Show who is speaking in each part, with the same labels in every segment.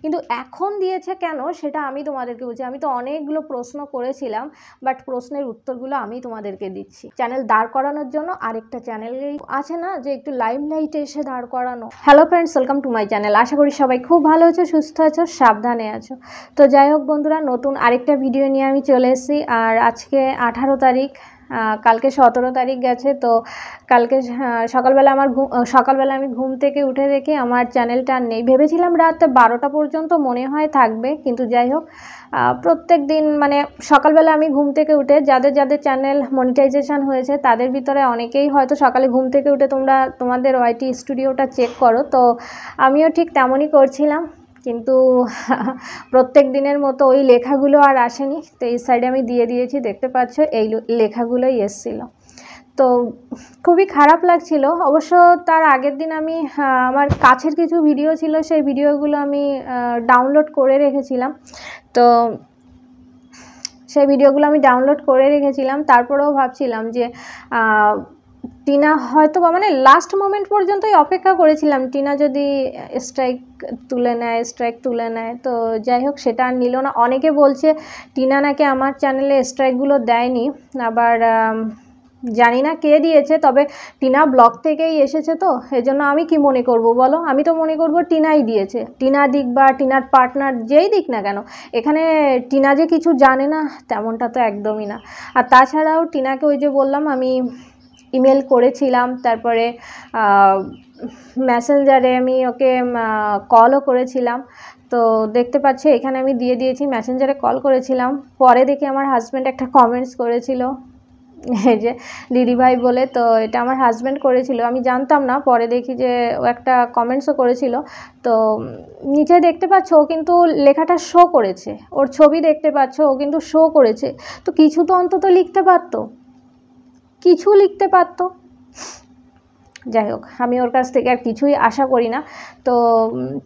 Speaker 1: কিন্তু এখন দিয়েছে কেন সেটা আমি তোমাদেরকে বলছি। আমি তো অনেকগুলো প্রশ্ন করেছিলাম, বাট প্রশ্নের উত্তরগুলো আমি তোমাদেরকে দিচ্ছি। চ্যানেল দাঁড় করানোর জন্য আরেকটা চ্যানেল আছে না, যে একটু লাইমলাইটে এসে দাঁড় করানো। Hello friends, welcome to my channel. আশা করি সবাই খুব ভালো আছো, সুস্থ আছো, সাবধানে আছো। তো যাই হোক বন্ধুরা, নতুন আরেকটা ভিডিও নিয়ে আমি চলে এসেছি। আর আজকে 18 তারিখ, কালকে 17 তারিখ গেছে। তো কালকে সকালবেলা আমি ঘুম থেকে উঠে দেখি আমার চ্যানেলটা আর নেই। ভেবেছিলাম রাত 12টা পর্যন্ত মনে হয় থাকবে, কিন্তু যাই হোক প্রত্যেক দিন মানে সকালবেলা আমি ঘুম থেকে উঠে যাদের যাদের চ্যানেল মনিটাইজেশন হয়েছে তাদের ভিতরে অনেকেই হয়তো সকালে ঘুম থেকে উঠে তোমাদের ওয়াইটি স্টুডিওটা চেক করো। তো আমিও ঠিক তেমনই করছিলাম, কিন্তু প্রত্যেক দিনের মতো ওই লেখাগুলো আর আসেনি। তো এই সাইডে আমি দিয়ে দিয়েছি, দেখতে পাচ্ছ এই লেখাগুলোই এসেছিল। তো খুবই খারাপ লাগছিল। অবশ্য তার আগের দিন আমি আমার কাছের কিছু ভিডিও ছিল, সেই ভিডিওগুলো আমি ডাউনলোড করে রেখেছিলাম। তো সেই ভিডিওগুলো আমি ডাউনলোড করে রেখেছিলাম। তারপরেও ভাবছিলাম যে টিনা হয়তো মানে লাস্ট মোমেন্ট পর্যন্তই অপেক্ষা করেছিলাম, টিনা যদি স্ট্রাইক তুলে নেয়। তো যাই হোক সেটা আর নিল না। অনেকে বলছে টিনা নাকি আমার চ্যানেলে স্ট্রাইকগুলো দেয়নি, আবার জানি না কে দিয়েছে, তবে টিনা ব্লগ থেকেই এসেছে। তো এজন্য আমি কি মনে করব বলো, আমি তো মনে করব টিনাই দিয়েছে। টিনা দিক বা টিনার পার্টনার যেই দিক না কেন, এখানে টিনা যে কিছু জানে না তেমনটা তো একদমই না। আর তাছাড়াও টিনাকে ওই যে বললাম আমি ইমেল করেছিলাম, তারপরে মেসেঞ্জারে আমি ওকে কলও করেছিলাম। তো দেখতে পাচ্ছি এখানে আমি দিয়ে দিয়েছি, মেসেঞ্জারে কল করেছিলাম। পরে দেখি আমার হাজব্যান্ড একটা কমেন্টস করেছিল, এই যে দিদিভাই বলে। তো এটা আমার হাজব্যান্ড করেছিল, আমি জানতাম না। পরে দেখি যে ও একটা কমেন্টসও করেছিল। তো নিচে দেখতে পাচ্ছ ও কিন্তু লেখাটা শো করেছে, ওর ছবি দেখতে পাচ্ছ, ও কিন্তু শো করেছে। তো কিছু তো অন্তত লিখতে পারতো, কিছু লিখতে পারতো। যাই হোক আমি ওর কাছ থেকে আর কিছুই আশা করি না। তো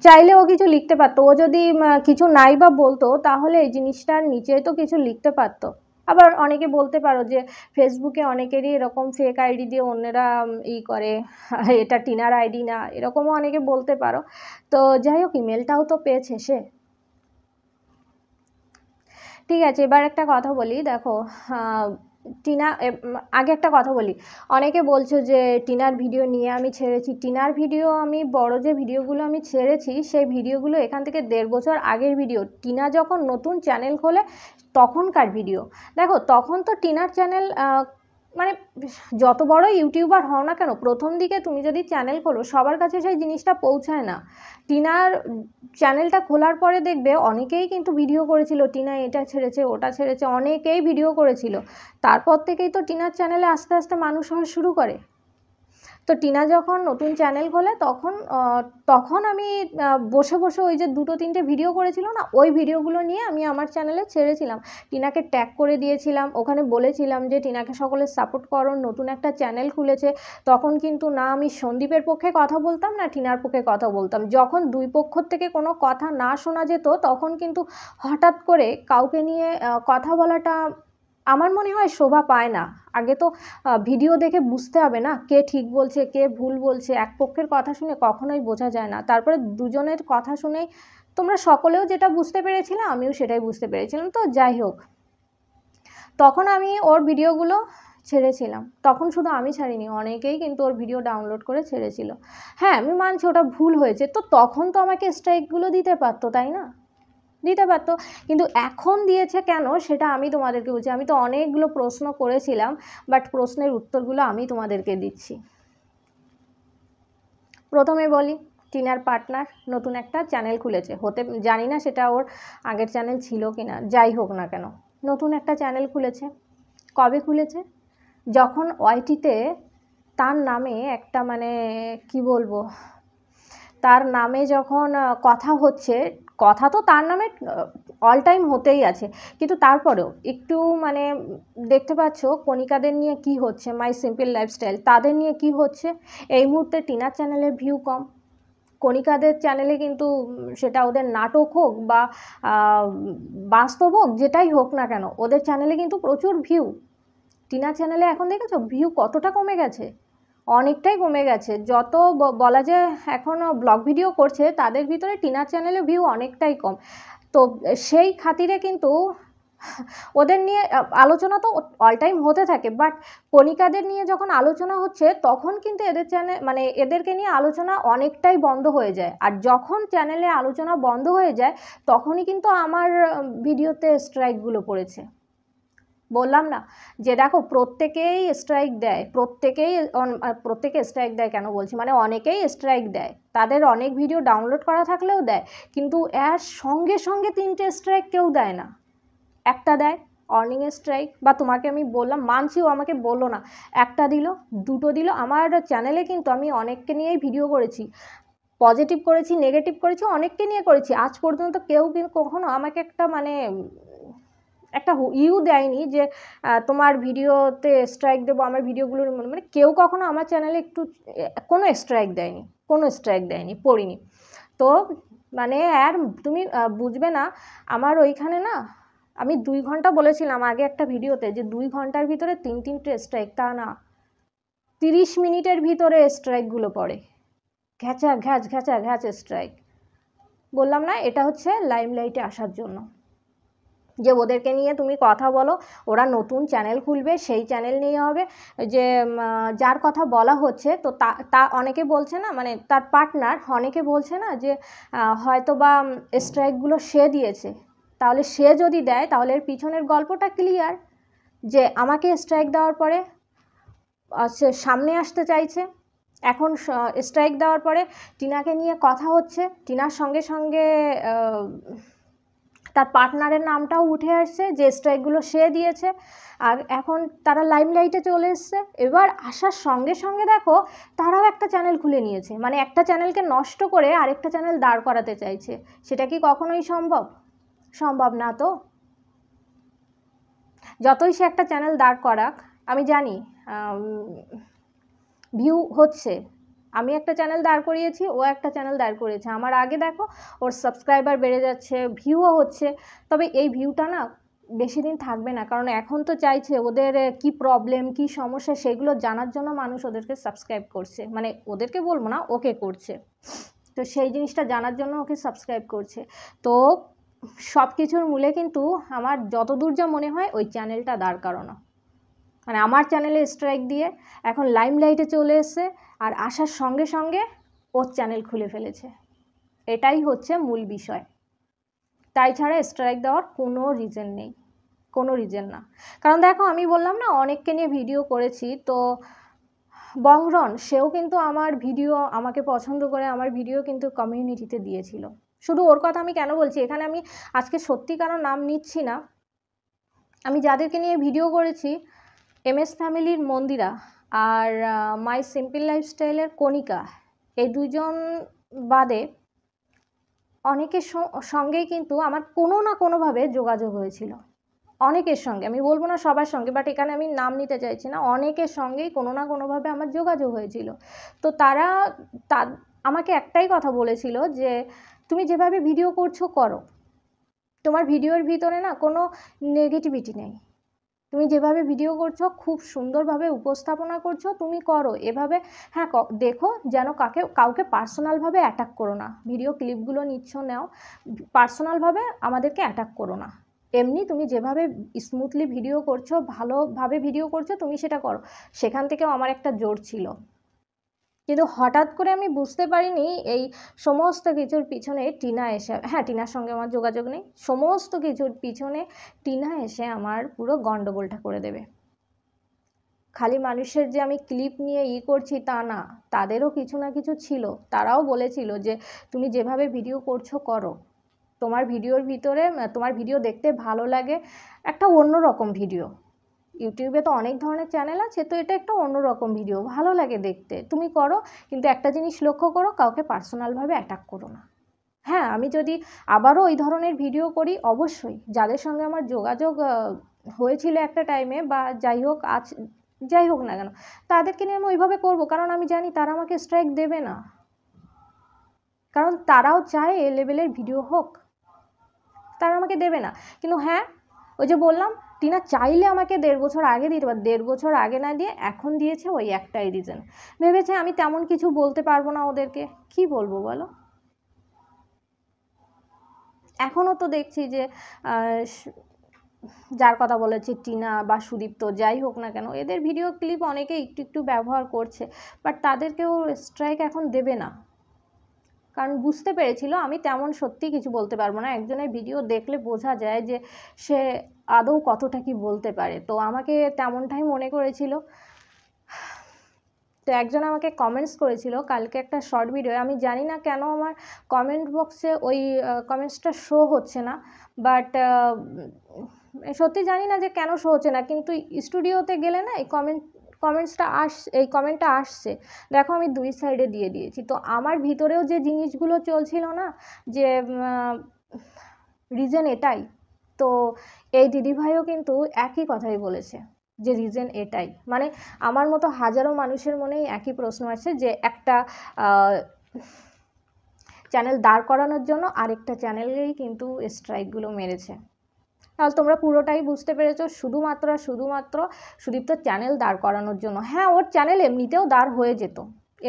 Speaker 1: চাইলে ও কিছু লিখতে পারতো। ও যদি কিছু নাই বা বলতো তাহলে এই জিনিসটার নিচে তো কিছু লিখতে পারতো। আবার অনেকে বলতে পারো যে ফেসবুকে অনেকেরই এরকম ফেক আইডি দিয়ে অন্যরা করে, এটা টিনার আইডি না, এরকমও অনেকে বলতে পারো। তো যাই হোক ইমেলটাও তো পেয়েছে সে। ঠিক আছে, এবার একটা কথা বলি, দেখো টিনা, আগে একটা কথা বলি, অনেকে বলছো যে টিনার ভিডিও নিয়ে আমি ছেড়েছি। টিনার ভিডিও আমি বড় যে ভিডিওগুলো আমি ছেড়েছি সেই ভিডিওগুলো এখান থেকে 1.5 বছর আগের ভিডিও। টিনা যখন নতুন চ্যানেল খোলে তখনকার ভিডিও। দেখো তখন তো টিনার চ্যানেল মানে যত বড় ইউটিউবার হও না কেন, প্রথম দিকে তুমি যদি চ্যানেল খোলো সবার কাছে সেই জিনিসটা পৌঁছায় না। টিনার চ্যানেলটা খোলার পরে দেখবে অনেকেই কিন্তু ভিডিও করেছিল, টিনা এটা ছেড়েছে ওটা ছেড়েছে, অনেকেই ভিডিও করেছিল। তারপর থেকেই তো টিনার চ্যানেলে আস্তে আস্তে মানুষ হওয়া শুরু করে। তো টিনা যখন নতুন চ্যানেল খোলে তখন আমি বসে বসে ওই যে 2-3টে ভিডিও করেছিল না, ওই ভিডিওগুলো নিয়ে আমি আমার চ্যানেলে ছেড়েছিলাম। টিনাকে ট্যাগ করে দিয়েছিলাম, ওখানে বলেছিলাম যে টিনাকে সকলে সাপোর্ট করো, নতুন একটা চ্যানেল খুলেছে। তখন কিন্তু না আমি সন্দীপের পক্ষে কথা বলতাম না টিনার পক্ষে কথা বলতাম। যখন দুই পক্ষ থেকে কোনো কথা না শোনা যেত তখন কিন্তু হঠাৎ করে কাউকে নিয়ে কথা বলাটা আমার মনে হয় শোভা পায় না। আগে তো ভিডিও দেখে বুঝতে হবে না কে ঠিক বলছে কে ভুল বলছে। এক পক্ষের কথা শুনে কখনোই বোঝা যায় না। তারপরে দুজনের কথা শুনেই তোমরা সকলেও যেটা বুঝতে পেরেছিলে আমিও সেটাই বুঝতে পেরেছিলাম। তো যাই হোক তখন আমি ওর ভিডিওগুলো ছেড়েছিলাম। তখন শুধু আমি ছাড়িনি, অনেকেই কিন্তু ওর ভিডিও ডাউনলোড করে ছেড়েছিল। হ্যাঁ আমি মানছি ওটা ভুল হয়েছে, তো তখন তো আমাকে স্ট্রাইকগুলো দিতে পারতো, তাই না? দিতে পারতো, কিন্তু এখন দিয়েছে কেন সেটা আমি তোমাদেরকে বলছি। আমি তো অনেকগুলো প্রশ্ন করেছিলাম, বাট প্রশ্নের উত্তরগুলো আমি তোমাদেরকে দিচ্ছি। প্রথমে বলি, টিনার পার্টনার নতুন একটা চ্যানেল খুলেছে, জানি না সেটা ওর আগের চ্যানেল ছিল কি না, যাই হোক না কেন নতুন একটা চ্যানেল খুলেছে। কবে খুলেছে? যখন ওয়াইটিতে তার নামে একটা মানে কি বলবো, তার নামে যখন কথা হচ্ছে, কথা তো তার নামে অল টাইম হতেই আছে, কিন্তু তারপরেও একটু মানে দেখতে পাচ্ছ কণিকাদের নিয়ে কি হচ্ছে, মাই সিম্পল লাইফস্টাইল তাদের নিয়ে কি হচ্ছে। এই মুহূর্তে টিনার চ্যানেলের ভিউ কম, কণিকাদের চ্যানেলে কিন্তু সেটা ওদের নাটক হোক বা বাস্তব হোক যেটাই হোক না কেন ওদের চ্যানেলে কিন্তু প্রচুর ভিউ। টিনার চ্যানেলে এখন দেখেছো ভিউ কতটা কমে গেছে, অনেকটাই কমে গেছে। যত বলা যায় এখনও ব্লগ ভিডিও করছে তাদের ভিতরে টিনার চ্যানেলে ভিউ অনেকটাই কম। তো সেই খাতিরে কিন্তু ওদের নিয়ে আলোচনা তো অল টাইম হতে থাকে, বাট কণিকাদের নিয়ে যখন আলোচনা হচ্ছে তখন কিন্তু এদের চ্যানেল মানে এদেরকে নিয়ে আলোচনা অনেকটাই বন্ধ হয়ে যায়। আর যখন চ্যানেলে আলোচনা বন্ধ হয়ে যায় তখনই কিন্তু আমার ভিডিওতে স্ট্রাইকগুলো পড়েছে। বললাম না যে দেখো প্রত্যেকেই স্ট্রাইক দেয়, প্রত্যেকে স্ট্রাইক দেয় কেন বলছি, মানে অনেকেই স্ট্রাইক দেয়, তাদের অনেক ভিডিও ডাউনলোড করা থাকলেও দেয়, কিন্তু এর সঙ্গে সঙ্গে 3টে স্ট্রাইক কেউ দেয় না। একটা দেয় অর্নিং স্ট্রাইক, বা তোমাকে আমি বললাম মানছিও, আমাকে বললো না, একটা দিল, দুটো দিল। আমার চ্যানেলে কিন্তু আমি অনেককে নিয়েই ভিডিও করেছি, পজিটিভ করেছি, নেগেটিভ করেছি, অনেককে নিয়ে করেছি। আজ পর্যন্ত কেউ কিন্তু কখনো আমাকে একটা মানে একটা দেয়নি যে তোমার ভিডিওতে স্ট্রাইক দেবো, আমার ভিডিওগুলোর মানে কেউ কখনো আমার চ্যানেলে একটু কোনো স্ট্রাইক দেয়নি, পড়িনি। তো মানে আর তুমি বুঝবে না, আমার ওইখানে না আমি 2 ঘন্টা বলেছিলাম আগে একটা ভিডিওতে যে 2 ঘন্টার ভিতরে 3টে স্ট্রাইক, তা না, 30 মিনিটের ভিতরে স্ট্রাইকগুলো পড়ে, ঘ্যাচা ঘ্যাচ ঘ্যাচা ঘ্যাচ স্ট্রাইক। বললাম না এটা হচ্ছে লাইমলাইটে আসার জন্য, যে ওদেরকে নিয়ে তুমি কথা বলো, ওরা নতুন চ্যানেল খুলবে, সেই চ্যানেল নিয়ে হবে যে যার কথা বলা হচ্ছে, তো তা অনেকে বলছে না, মানে তার পার্টনার অনেকে বলছে না যে হয়তো বা স্ট্রাইকগুলো সে দিয়েছে, তাহলে সে যদি দেয় তাহলে এর পিছনের গল্পটা ক্লিয়ার, যে আমাকে স্ট্রাইক দেওয়ার পরে সে সামনে আসতে চাইছে, এখন স্ট্রাইক দেওয়ার পরে টিনাকে নিয়ে কথা হচ্ছে, টিনার সঙ্গে সঙ্গে তার পার্টনারের নামটাও উঠে আসছে যে স্ট্রাইকগুলো সে দিয়েছে, আর এখন তারা লাইমলাইটে চলে এসছে। এবার আসার সঙ্গে সঙ্গে দেখো তারাও একটা চ্যানেল খুলে নিয়েছে, মানে একটা চ্যানেলকে নষ্ট করে আরেকটা চ্যানেল দাঁড় করাতে চাইছে। সেটা কি কখনোই সম্ভব? সম্ভব না তো। যতই সে একটা চ্যানেল দাঁড় করাক, আমি জানি ভিউ হচ্ছে, আমি একটা চ্যানেল দাঁড় করিয়েছি, ও একটা চ্যানেল দাঁড় করিয়েছে, আমার আগে দেখো ওর সাবস্ক্রাইবার বেড়ে যাচ্ছে, ভিউও হচ্ছে, তবে এই ভিউটা না বেশি দিন থাকবে না, কারণ এখন তো চাইছে ওদের কি প্রবলেম কি সমস্যা সেগুলো জানার জন্য মানুষ ওদেরকে সাবস্ক্রাইব করছে, মানে ওদেরকে বলবো না, ওকে করছে, তো সেই জিনিসটা জানার জন্য ওকে সাবস্ক্রাইব করছে। তো সব কিছুর মূলে কিন্তু আমার যতদূর যা মনে হয় ওই চ্যানেলটা দাঁড় করানো, মানে আমার চ্যানেলে স্ট্রাইক দিয়ে এখন লাইমলাইটে চলে এসছে, আর আসার সঙ্গে সঙ্গে ওর চ্যানেল খুলে ফেলেছে, এটাই হচ্ছে মূল বিষয়। তাই ছাড়া স্ট্রাইক দেওয়ার কোনো রিজন নেই, কোনো রিজন না। কারণ দেখো আমি বললাম না অনেককে নিয়ে ভিডিও করেছি, তো বংরন সেও কিন্তু আমার ভিডিও আমাকে পছন্দ করে আমার ভিডিও কিন্তু কমিউনিটিতে দিয়েছিল। শুধু ওর কথা আমি কেন বলছি, এখানে আমি আজকে সত্যি কারো নাম নিচ্ছি না, আমি যাদেরকে নিয়ে ভিডিও করেছি MS ফ্যামিলির মন্দিরা আর মাই সিম্পল লাইফস্টাইলের কণিকা, এই দুজন বাদে অনেকের সঙ্গেই কিন্তু আমার কোনো না কোনোভাবে যোগাযোগ হয়েছিল, অনেকের সঙ্গে, আমি বলবো না সবার সঙ্গে, বাট এখানে আমি নাম নিতে চাইছি না, অনেকের সঙ্গেই কোনো না কোনোভাবে আমার যোগাযোগ হয়েছিল। তো তারা আমাকে একটাই কথা বলেছিল যে তুমি যেভাবে ভিডিও করছো করো, তোমার ভিডিওর ভিতরে না কোনো নেগেটিভিটি নেই, তুমি যেভাবে ভিডিও করছো খুব সুন্দরভাবে উপস্থাপনা করছো, তুমি করো এভাবে। হ্যাঁ দেখো যেন কাউকে পার্সোনালভাবে অ্যাটাক করো না, ভিডিও ক্লিপগুলো নিচ্ছ নাও, পার্সোনালভাবে আমাদেরকে অ্যাটাক করো না, এমনি তুমি যেভাবে স্মুথলি ভিডিও করছো, ভালোভাবে ভিডিও করছো, তুমি সেটা করো। সেখান থেকেও আমার একটা জোর ছিল, কিন্তু হঠাৎ করে আমি বুঝতে পারিনি এই সমস্ত কিছুর পিছনে টিনা এসে, হ্যাঁ টিনার সঙ্গে আমার যোগাযোগ নেই, সমস্ত কিছুর পিছনে টিনা এসে আমার পুরো গন্ডগোলটা করে দেবে। খালি মানুষের যে আমি ক্লিপ নিয়ে করছি তা না, তাদেরও কিছু না কিছু ছিল, তারাও বলেছিল যে তুমি যেভাবে ভিডিও করছো করো, তোমার ভিডিওর ভিতরে তোমার ভিডিও দেখতে ভালো লাগে, একটা অন্যরকম ভিডিও, ইউটিউবে তো অনেক ধরনের চ্যানেল আছে, তো এটা একটা অন্যরকম ভিডিও, ভালো লাগে দেখতে, তুমি করো, কিন্তু একটা জিনিস লক্ষ্য করো, কাউকে পার্সোনালভাবে অ্যাটাক করো না। হ্যাঁ আমি যদি আবারও ওই ধরনের ভিডিও করি, অবশ্যই যাদের সঙ্গে আমার যোগাযোগ হয়েছিল একটা টাইমে, বা যাই হোক না কেন, তাদেরকে নিয়ে আমি ওইভাবে করবো, কারণ আমি জানি তারা আমাকে স্ট্রাইক দেবে না, কারণ তারাও চায় এ লেভেলের ভিডিও হোক, তারা আমাকে দেবে না। কিন্তু হ্যাঁ ওই যে বললাম টিনা চাইলে আমাকে 1.5 বছর আগে দিতে পারে, 1.5 বছর আগে না দিয়ে এখন দিয়েছে, ওই একটাই রিজন, ভেবেছে আমি তেমন কিছু বলতে পারবো না ওদেরকে। কি বলবো বলো? এখনও তো দেখছি যে যার কথা বলেছি টিনা বা সুদীপ্ত যাই হোক না কেন, এদের ভিডিও ক্লিপ অনেকে একটু একটু ব্যবহার করছে, বাট তাদেরকেও স্ট্রাইক এখন দেবে না, কারণ বুঝতে পেরেছিল আমি তেমন সত্যি কিছু বলতে পারবো না। একজনের ভিডিও দেখলে বোঝা যায় যে সে আদৌ কতটা কি বলতে পারে, তো আমাকে তেমনটাই মনে করেছিল। তো একজন আমাকে কমেন্টস করেছিল কালকে একটা শর্ট ভিডিও, আমি জানি না কেন আমার কমেন্ট বক্সে ওই কমেন্টসটা শো হচ্ছে না, বাট সত্যি জানি না যে কেন শো হচ্ছে না, কিন্তু স্টুডিওতে গেলে না এই কমেন্টটা আসছে। দেখো আমি 2 সাইডে দিয়ে দিয়েছি, তো আমার ভিতরেও যে জিনিসগুলো চলছিল না, যে রিজন এটাই, তো এই দিদিভাইও কিন্তু একই কথাই বলেছে যে রিজন এটাই, মানে আমার মতো হাজারো মানুষের মনেই একই প্রশ্ন আছে যে একটা চ্যানেল দাঁড় করানোর জন্য আরেকটা চ্যানেলেই কিন্তু স্ট্রাইকগুলো মেরেছে। তাহলে তোমরা পুরোটাই বুঝতে পেরেছো, শুধুমাত্র সুদীপ্ত চ্যানেল দাঁড় করানোর জন্য। হ্যাঁ, ওর চ্যানেল এমনিতেও দাঁড় হয়ে যেত,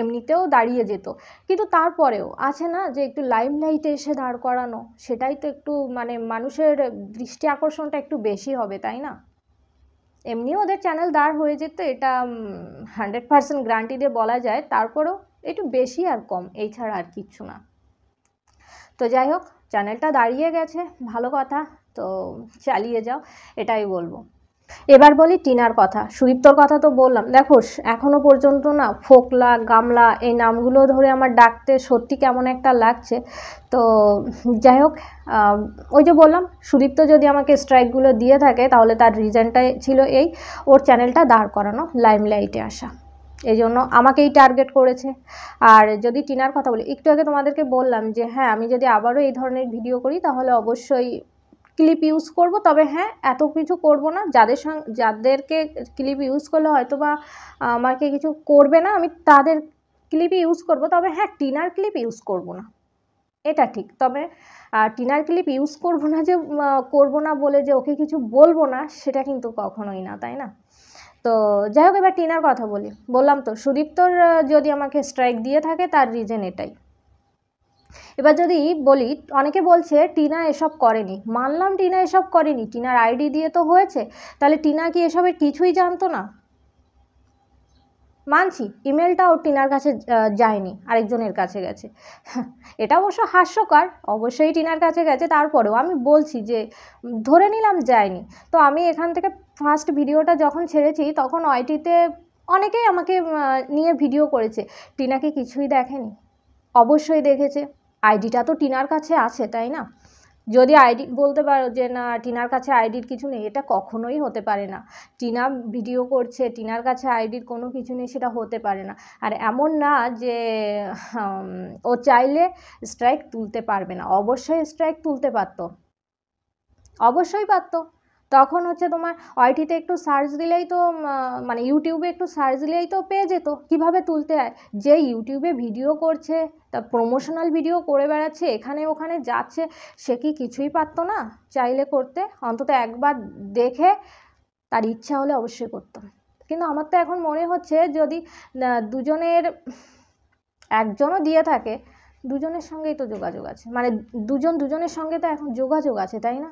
Speaker 1: এমনিতেও দাঁড়িয়ে যেত, কিন্তু তারপরেও আছে না যে একটু লাইমলাইটে এসে দাঁড় করানো, সেটাই তো একটু মানে মানুষের দৃষ্টি আকর্ষণটা একটু বেশি হবে, তাই না? এমনিও ওদের চ্যানেল দাঁড় হয়ে যেত, এটা 100% গ্যারান্টি দিয়ে বলা যায়, তারপরেও একটু বেশি আর কম, এই ছাড়া আর কিচ্ছু না। তো যাই হোক, চ্যানেলটা দাঁড়িয়ে গেছে, ভালো কথা, তো চালিয়ে যাও, এটাই বলবো। এবার বলি টিনার কথা। সুদীপ্তর কথা তো বললাম, দেখো এখনও পর্যন্ত না ফোকলা, গামলা এই নামগুলো ধরে আমার ডাকতে সত্যি কেমন একটা লাগছে। তো যাই হোক, ওই যে বললাম সুদীপ্ত যদি আমাকে স্ট্রাইকগুলো দিয়ে থাকে তাহলে তার রিজনটাই ছিল এই, ওর চ্যানেলটা দাঁড় করানো, লাইমলাইটে আসা, এই জন্য আমাকেই টার্গেট করেছে। আর যদি টিনার কথা বলি, একটু আগে তোমাদেরকে বললাম যে হ্যাঁ, আমি যদি আবারও এই ধরনের ভিডিও করি তাহলে অবশ্যই ক্লিপ ইউজ করব, তবে হ্যাঁ এত কিছু করব না, যাদেরকে ক্লিপ ইউজ করলে হয়তো বা আমাকে কিছু করবে না, আমি তাদের ক্লিপই ইউজ করব, তবে হ্যাঁ টিনার ক্লিপ ইউজ করব না, এটা ঠিক। তবে টিনার ক্লিপ ইউজ করব না যে করব না বলে যে ওকে কিছু বলবো না, সেটা কিন্তু কখনোই না, তাই না? তো যাই হোক, এবার টিনার কথা বললাম তো সুদীপ্তর যদি আমাকে স্ট্রাইক দিয়ে থাকে তার রিজন এটাই। এবার যদি বলি, অনেকে বলছে টিনা এসব করেনি, মানলাম টিনা এসব করেনি, টিনার আইডি দিয়ে তো হয়েছে, তাহলে টিনা কি এসবের কিছুই জানতো না? মানছি ইমেলটাও টিনার কাছে যায়নি, আরেকজনের কাছে গেছে। এটা অবশ্য হাস্যকর, অবশ্যই টিনার কাছে গেছে, তারপরেও আমি বলছি যে ধরে নিলাম যায়নি। তো আমি এখান থেকে ফার্স্ট ভিডিওটা যখন ছেড়েছি তখন ওয়াইটিতে অনেকেই আমাকে নিয়ে ভিডিও করেছে, টিনাকে কিছুই দেখেনি, অবশ্যই দেখেছে, আইডিটা তো টিনার কাছে আছে, তাই না? যদি আইডি বলতে পারো যে না টিনার কাছে আইডির কিছু নেই, এটা কখনোই হতে পারে না। টিনা ভিডিও করছে, টিনার কাছে আইডির কোনো কিছু নেই, সেটা হতে পারে না। আর এমন না যে ও চাইলে স্ট্রাইক তুলতে পারবে না, অবশ্যই স্ট্রাইক তুলতে পারতো, অবশ্যই পারতো। তখন হচ্ছে তোমার ওয়াইটিতে একটু সার্চ দিলেই তো, মানে ইউটিউবে একটু সার্চ দিলেই তো পেয়ে যেত কীভাবে তুলতে হয়। যে ইউটিউবে ভিডিও করছে, তা প্রমোশনাল ভিডিও করে বেড়াচ্ছে, এখানে ওখানে যাচ্ছে, সে কি কিছুই পারতো না চাইলে করতে? অন্তত একবার দেখে তার ইচ্ছা হলে অবশ্যই করতাম। কিন্তু আমার তো এখন মনে হচ্ছে যদি দুজনের একজনও দিয়ে থাকে, দুজনের সঙ্গেই তো যোগাযোগ আছে, মানে দুজনের সঙ্গে তো এখন যোগাযোগ আছে, তাই না?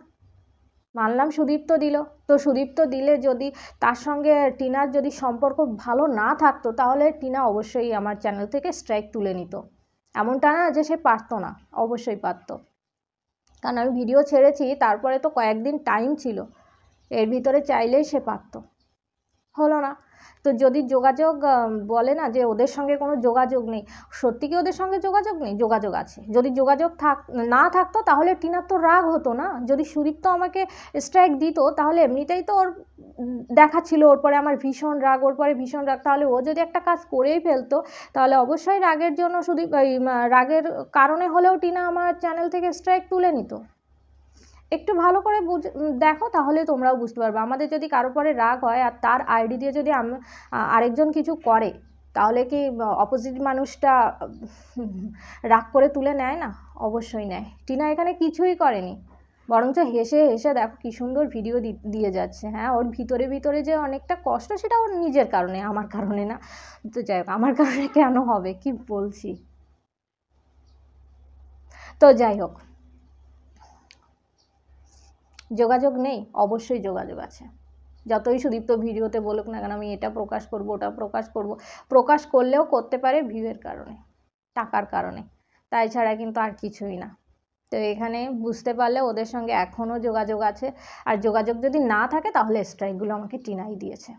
Speaker 1: মানলাম সুদীপ্ত দিল, তো সুদীপ্ত দিলে যদি তার সঙ্গে টিনার যদি সম্পর্ক ভালো না থাকতো তাহলে টিনা অবশ্যই আমার চ্যানেল থেকে স্ট্রাইক তুলে নিত, এমনটা না যে সে পারতো না, অবশ্যই পারতো। কারণ আমি ভিডিও ছেড়েছি, তারপরে তো কয়েকদিন টাইম ছিল, এর ভিতরে চাইলেই সে পারতো, হলো না। তো যদি যোগাযোগ বলে না যে ওদের সঙ্গে কোনো যোগাযোগ নেই, সত্যি কি ওদের সঙ্গে যোগাযোগ নেই? যোগাযোগ আছে। যদি যোগাযোগ না থাকতো তাহলে টিনার তো রাগ হতো না। যদি সুদীপ্ত আমাকে স্ট্রাইক দিত তাহলে এমনিতেই তো ওর দেখাচ্ছিল ওর পরে আমার ভীষণ রাগ, ওর পরে ভীষণ রাগ, তাহলে ও যদি একটা কাজ করেই ফেলতো তাহলে অবশ্যই রাগের জন্য রাগের কারণে হলেও টিনা আমার চ্যানেল থেকে স্ট্রাইক তুলে নিত। একটু ভালো করে দেখো, তাহলে তোমরাও বুঝতে পারবে। আমাদের যদি কারো পরে রাগ হয় আর তার আইডি দিয়ে যদি আরেকজন কিছু করে, তাহলে কি অপোজিট মানুষটা রাগ করে তুলে নেয় না? অবশ্যই নেয়। টিনা এখানে কিছুই করেনি, বরঞ্চ হেসে হেসে দেখো কী সুন্দর ভিডিও দিয়ে যাচ্ছে। হ্যাঁ, ওর ভিতরে ভিতরে যে অনেকটা কষ্ট, সেটা ওর নিজের কারণে, আমার কারণে না। তো যাই হোক, আমার কারণে কেন হবে, কি বলছি। তো যাই হোক, যোগাযোগ নেই, অবশ্যই যোগাযোগ আছে। যতই সুদীপ্ত ভিডিওতে বলুক না কেন আমি এটা প্রকাশ করব, ওটা প্রকাশ করব, প্রকাশ করলেও করতে পারে ভিউয়ের কারণে, টাকার কারণে, তাই ছাড়া কিন্তু আর কিছুই না। তো এখানে বুঝতে পারলে ওদের সঙ্গে এখনও যোগাযোগ আছে। আর যোগাযোগ যদি না থাকে তাহলে স্ট্রাইকগুলো আমাকে টিনাই দিয়েছে।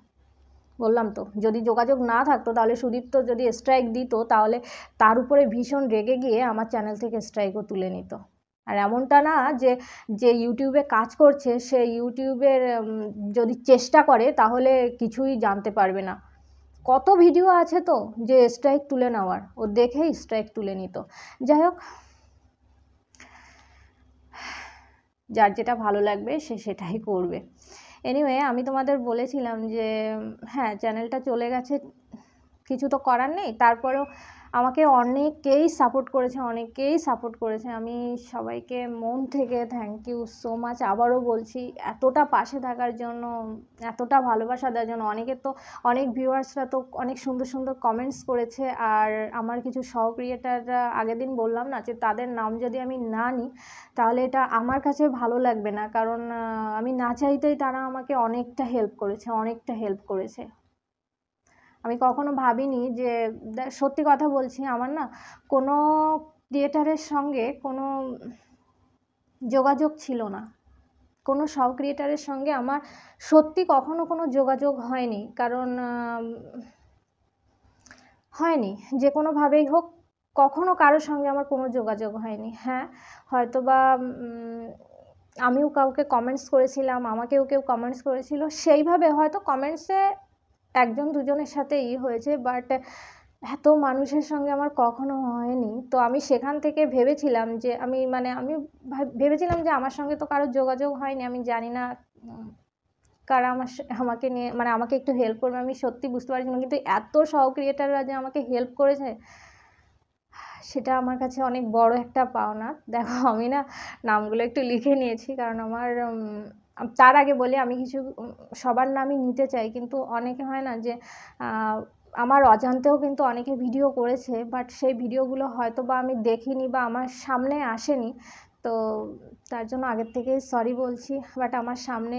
Speaker 1: বললাম তো, যদি যোগাযোগ না থাকতো তাহলে সুদীপ্ত যদি স্ট্রাইক দিত তাহলে তার উপরে ভীষণ রেগে গিয়ে আমার চ্যানেল থেকে স্ট্রাইকও তুলে নিত। আর এমনটা না যে যে ইউটিউবে কাজ করছে সে ইউটিউবের যদি চেষ্টা করে তাহলে কিছুই জানতে পারবে না। কত ভিডিও আছে তো যে স্ট্রাইক তুলে নেওয়ার, ও দেখেই স্ট্রাইক তুলে নিত। যাই হোক, যার যেটা ভালো লাগবে সে সেটাই করবে। এনিওয়ে, আমি তোমাদের বলেছিলাম যে হ্যাঁ, চ্যানেলটা চলে গেছে, কিছু তো করার নেই। তারপরেও আমাকে অনেকেই সাপোর্ট করেছে, আমি সবাইকে মন থেকে থ্যাংক ইউ সো মাচ আবারও বলছি, এতটা পাশে থাকার জন্য, এতটা ভালোবাসা দেওয়ার জন্য। অনেক ভিউয়ার্সরা তো অনেক সুন্দর সুন্দর কমেন্টস করেছে। আর আমার কিছু ক্রিয়েটাররা, আগের দিন বললাম না যে তাদের নাম যদি আমি না নিই তাহলে এটা আমার কাছে ভালো লাগবে না, কারণ আমি না চাইতেই তারা আমাকে অনেকটা হেল্প করেছে। আমি কখনো ভাবিনি যে, সত্যি কথা বলছি, আমার না কোনো ক্রিয়েটারের সঙ্গে কোনো যোগাযোগ ছিল না, কোনো ক্রিয়েটারের সঙ্গে আমার সত্যি কখনো কোনো যোগাযোগ হয়নি। কারণ হয়নি, যে কোনোভাবেই হোক, কখনো কারোর সঙ্গে আমার কোনো যোগাযোগ হয়নি। হ্যাঁ, হয়তো বা আমিও কাউকে কমেন্টস করেছিলাম, আমাকেও কেউ কমেন্টস করেছিল, সেইভাবে হয়তো কমেন্টসে একজন দুজনের সাথে হয়েছে, বাট এত মানুষের সঙ্গে আমার কখনো হয়নি। তো আমি সেখান থেকে ভেবেছিলাম যে আমি ভেবেছিলাম যে আমার সঙ্গে তো কারোর যোগাযোগ হয়নি, আমি জানি না কারা আমাকে নিয়ে আমাকে একটু হেল্প করবে, আমি সত্যি বুঝতে পারছিলাম। কিন্তু এত ক্রিয়েটাররা যে আমাকে হেল্প করেছে, সেটা আমার কাছে অনেক বড় একটা পাওনা। দেখো, আমি না নামগুলো একটু লিখে নিয়েছি, কারণ আমার তার আগে বলি, আমি কিছু সবার নামই নিতে চাই, কিন্তু অনেকে হয় না যে আমার অজান্তেও কিন্তু অনেকে ভিডিও করেছে, বাট সেই ভিডিওগুলো হয়তো বা আমি দেখিনি বা আমার সামনে আসেনি। তো তার জন্য আগের থেকেই সরি বলছি। বাট আমার সামনে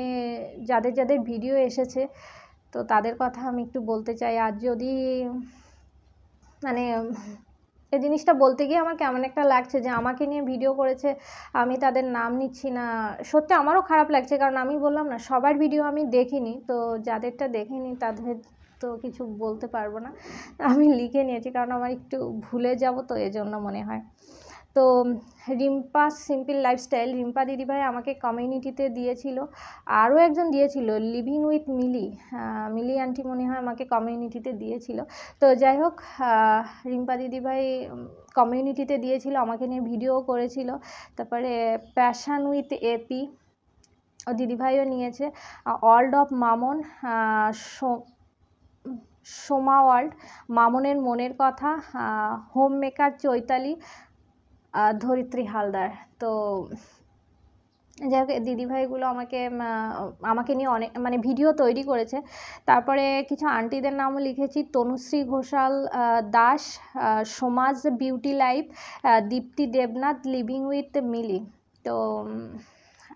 Speaker 1: যাদের যাদের ভিডিও এসেছে, তো তাদের কথা আমি একটু বলতে চাই। আর যদি এই জিনিসটা বলতে গিয়ে আমার কেমন একটা লাগছে যে আমাকে নিয়ে ভিডিও করেছে, আমি তাদের নাম নিচ্ছি না। সত্যি আমারও খারাপ লাগছে, কারণ আমি বললাম না, সবার ভিডিও আমি দেখিনি, তো যাদেরটা দেখিনি তাদের তো কিছু বলতে পারবো না। আমি লিখে নিয়েছি, কারণ আমার একটু ভুলে যাব, তো এজন্য মনে হয়। তো রিম্পা সিম্পল লাইফস্টাইল, রিম্পা দিদিভাই আমাকে কমিউনিটিতে দিয়েছিল, আরও একজন দিয়েছিল লিভিং উইথ মিলি আন্টি মনে হয় আমাকে কমিউনিটিতে দিয়েছিল। তো যাই হোক, রিম্পা দিদিভাই কমিউনিটিতে দিয়েছিল, আমাকে নিয়ে ভিডিও করেছিল। তারপরে প্যাশন উইথ এপি দিদিভাইও নিয়েছে, world of Mamon, Soma world, মামনের মনের কথা, হোম মেকার চৈতালি, ধরিত্রী হালদার। তো যাই হোক, দিদিভাইগুলো আমাকে নিয়ে অনেক ভিডিও তৈরি করেছে। তারপরে কিছু আন্টিদের নামও লিখেছি, Tanushree Ghoshal Das, Samaj beauty life, Dipti Debnath, living with Mili. তো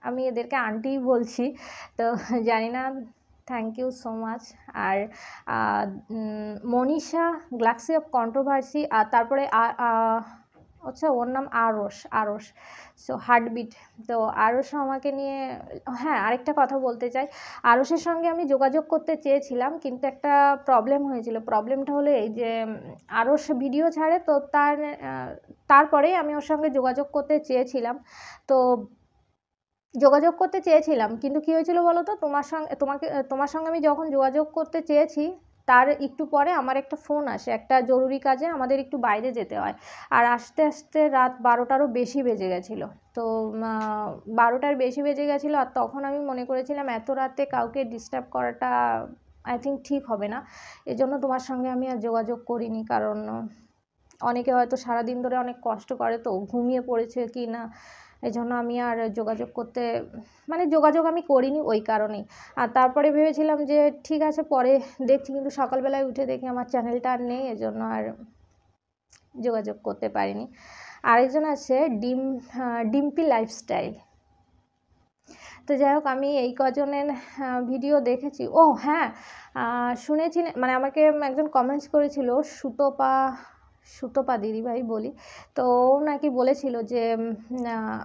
Speaker 1: আমি এদেরকে আন্টিই বলছি, তো জানি না, থ্যাংক ইউ সো মাচ। আর মনীষা, গ্যালাক্সি অফ কন্ট্রোভার্সি, আর তারপরে আচ্ছা, ওর নাম আরশ, সো হার্টবিট। তো আরশও আমাকে নিয়ে, হ্যাঁ, আরেকটা কথা বলতে চাই, আরশের সঙ্গে আমি যোগাযোগ করতে চেয়েছিলাম, কিন্তু একটা প্রবলেম হয়েছিল। প্রবলেমটা হলো এই যে আরশ ভিডিও ছাড়ে, তো তারপরেই আমি ওর সঙ্গে যোগাযোগ করতে চেয়েছিলাম। তো যোগাযোগ করতে চেয়েছিলাম, কিন্তু কী হয়েছিল বলো তো, তোমার সঙ্গে আমি যখন যোগাযোগ করতে চেয়েছি, তার একটু পরে আমার একটা ফোন আসে, একটা জরুরি কাজে আমাদের একটু বাইরে যেতে হয়। আর আস্তে আস্তে রাত 12টারও বেশি বেজে গেছিলো। তো 12টার বেশি বেজে গেছিলো, আর তখন আমি মনে করেছিলাম এত রাতে কাউকে ডিস্টার্ব করাটা আই থিঙ্ক ঠিক হবে না, এজন্য তোমার সঙ্গে আমি আর যোগাযোগ করিনি। কারণ অনেকে হয়তো সারাদিন ধরে অনেক কষ্ট করে, তো ঘুমিয়ে পড়েছে কি না এই জন্য আমি আর যোগাযোগ করতে মানে যোগাযোগ আমি করিনি ওই কারণেই। আর তারপরে ভেবেছিলাম যে ঠিক আছে পরে দেখছি, কিন্তু সকালবেলায় উঠে দেখি আমার চ্যানেলটা আর নেই, এজন্য আর যোগাযোগ করতে পারিনি। আরেকজন আছে ডিম্পি লাইফস্টাইল। তো যাই হোক, আমি এই কজনের ভিডিও দেখেছি। ও হ্যাঁ, শুনেছি মানে আমাকে একজন কমেন্টস করেছিল, সুতপা দিদিভাই বলি, তো ও নাকি বলেছিল যে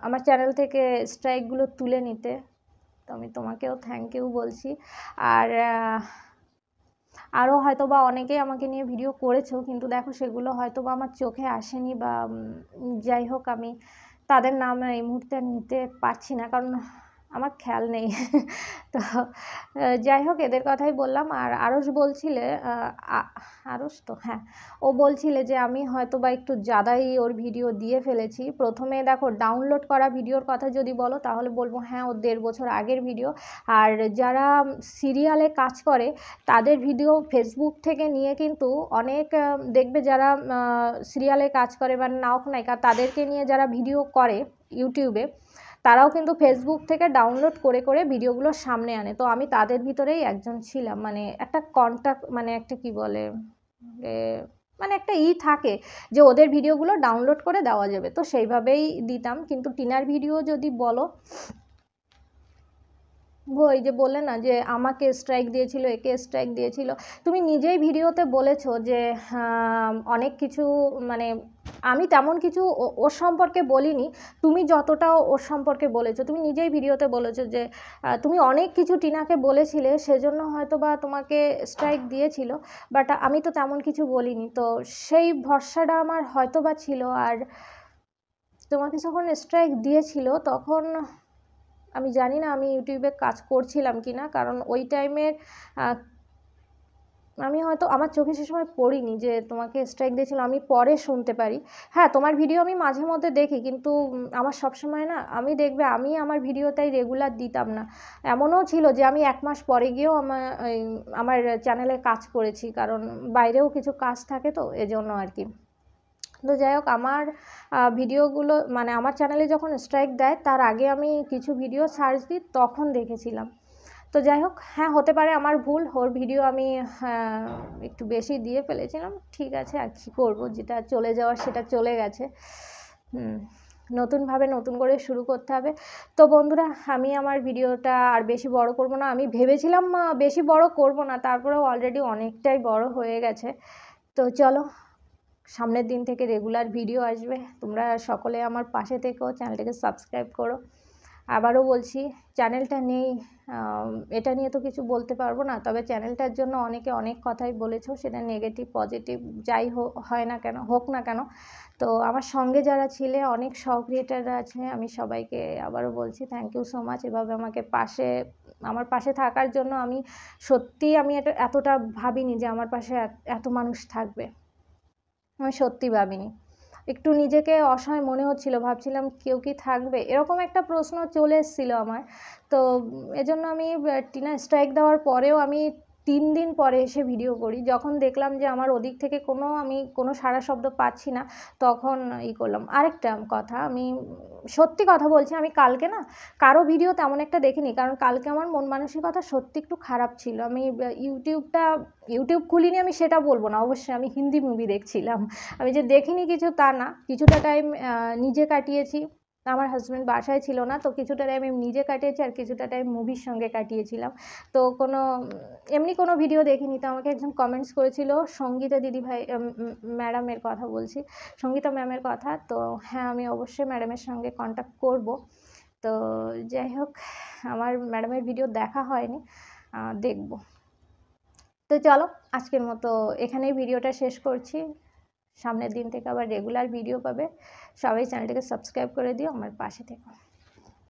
Speaker 1: আমার চ্যানেল থেকে স্ট্রাইকগুলো তুলে নিতে। তো আমি তোমাকেও থ্যাংক ইউ বলছি। আর আরও হয়তো বা অনেকেই আমাকে নিয়ে ভিডিও করেছো, কিন্তু দেখো সেগুলো হয়তো বা আমার চোখে আসেনি, বা যাই হোক আমি তাদের নাম এই মুহূর্তে নিতে পারছি না, কারণ আমার খেয়াল নেই। তো যাই হোক, এদের কথাই বললাম। আর আরস বলছিলে, আরস তো হ্যাঁ, ও বলছিলে যে আমি হয়তো বা একটু জাদাই ওর ভিডিও দিয়ে ফেলেছি। প্রথমে দেখো ডাউনলোড করা ভিডিওর কথা যদি বলো তাহলে বলবো হ্যাঁ, ও 1.5 বছর আগের ভিডিও। আর যারা সিরিয়ালে কাজ করে তাদের ভিডিও ফেসবুক থেকে নিয়ে কিন্তু অনেক দেখবে, যারা সিরিয়ালে কাজ করে বা নায়ক নায়িকা তাদেরকে নিয়ে যারা ভিডিও করে ইউটিউবে, তারাও কিন্তু ফেসবুক থেকে ডাউনলোড করে করে ভিডিওগুলো সামনে আনে। তো আমি তাদের ভিতরেই একজন ছিলাম, মানে একটা কন্ট্যাক্ট, মানে একটা কি বলে, মানে একটা থাকে যে ওদের ভিডিওগুলো ডাউনলোড করে দেওয়া যাবে, তো সেইভাবেই দিতাম। কিন্তু টিনার ভিডিও যদি বলো, ওই যে বললে না যে আমাকে স্ট্রাইক দিয়েছিল, একে স্ট্রাইক দিয়েছিল, তুমি নিজেই ভিডিওতে বলেছো যে অনেক কিছু, মানে আমি তেমন কিছু ওর সম্পর্কে বলিনি, তুমি যতটা ওর সম্পর্কে বলেছো, তুমি নিজেই ভিডিওতে বলেছো যে তুমি অনেক কিছু টিনাকে বলেছিলে, সেজন্য হয়তো বা তোমাকে স্ট্রাইক দিয়েছিল, বাট আমি তো তেমন কিছু বলিনি। তো সেই ভরসাটা আমার হয়তো বা ছিল। আর তোমাকে যখন স্ট্রাইক দিয়েছিল তখন আমি জানি না আমি ইউটিউবে কাজ করছিলাম কি না, কারণ ওই টাইমের আমি হয়তো আমার চোখে সে সময় পড়িনি যে তোমাকে স্ট্রাইক দিয়েছিল, আমি পরে শুনতে পারি। হ্যাঁ, তোমার ভিডিও আমি মাঝে মধ্যে দেখি, কিন্তু আমার সবসময় না, আমি দেখবে আমি আমার ভিডিওটাই রেগুলার দিতাম না। এমনও ছিল যে আমি 1 মাস পরে গিয়েও আমার চ্যানেলে কাজ করেছি, কারণ বাইরেও কিছু কাজ থাকে, তো এজন্য আর কি। তো যাই হোক, আমার ভিডিওগুলো মানে আমার চ্যানেলে যখন স্ট্রাইক দেয় তার আগে আমি কিছু ভিডিও সার্চ দিই, তখন দেখেছিলাম। তো যাই হোক, হ্যাঁ হতে পারে আমার ভুল, ওর ভিডিও আমি একটু বেশি দিয়ে ফেলেছিলাম, ঠিক আছে, আর কী করবো, যেটা চলে যাওয়ার সেটা চলে গেছে। নতুনভাবে নতুন করে শুরু করতে হবে। তো বন্ধুরা, আমি আমার ভিডিওটা আর বেশি বড় করব না। আমি ভেবেছিলাম বেশি বড় করব না, তারপরেও অলরেডি অনেকটাই বড় হয়ে গেছে। তো চলো, সামনের দিন থেকে রেগুলার ভিডিও আসবে। তোমরা সকলে আমার পাশে থেকো, চ্যানেলটাকে সাবস্ক্রাইব করো। আবারও বলছি, চ্যানেলটা নেই, এটা নিয়ে তো কিছু বলতে পারবো না, তবে চ্যানেলটার জন্য অনেকে অনেক কথাই বলেছো, সেটা নেগেটিভ পজিটিভ যাই হয় না কেন, হোক না কেন। তো আমার সঙ্গে যারা ছিলে, অনেক ক্রিয়েটাররা আছে, আমি সবাইকে আবারও বলছি থ্যাংক ইউ সো মাচ। এভাবে আমার পাশে থাকার জন্য। আমি সত্যিই আমি এতটা ভাবিনি যে আমার পাশে এত মানুষ থাকবে, আমি সত্যি ভাবিনি। একটু নিজেকে অসহায় মনে হচ্ছিল, ভাবছিলাম কেউ কি থাকবে, এরকম একটা প্রশ্ন চলে এসেছিলো আমার। তো এজন্য আমি টিনা স্ট্রাইক দেওয়ার পরেও আমি 3 দিন পরে এসে ভিডিও করি, যখন দেখলাম যে আমার ওদিক থেকে আমি কোনো সাড়া শব্দ পাচ্ছি না, তখন করলাম। আরেকটা কথা, আমি সত্যি কথা বলছি, আমি কালকে না কারো ভিডিও তেমন একটা দেখিনি, কারণ কালকে আমার মন মানসিকতা সত্যি একটু খারাপ ছিল। আমি ইউটিউব খুলিনি, আমি সেটা বলবো না, অবশ্যই আমি হিন্দি মুভি দেখছিলাম। আমি যে দেখিনি কিছু তা না, কিছুটা টাইম নিজে কাটিয়েছি, আমার হাজব্যান্ড বাসায় ছিল না, তো কিছুটা টাইম আমি নিজে কাটিয়েছি, আর কিছুটা টাইম মুভির সঙ্গে কাটিয়েছিলাম। তো এমনি কোনো ভিডিও দেখিনি। তো আমাকে একজন কমেন্টস করেছিল, সঙ্গীতা দিদিভাই, ম্যাডামের কথা বলছি, সঙ্গীতা ম্যামের কথা। তো হ্যাঁ, আমি অবশ্যই ম্যাডামের সঙ্গে কন্ট্যাক্ট করব। তো যাই হোক, আমার ম্যাডামের ভিডিও দেখা হয়নি, দেখব। তো চলো, আজকের মতো এখানেই ভিডিওটা শেষ করছি। সামনের দিন থেকে আবার রেগুলার ভিডিও পাবে। সবাই চ্যানেলটাকে সাবস্ক্রাইব করে দিও, আমার পাশে থেকো।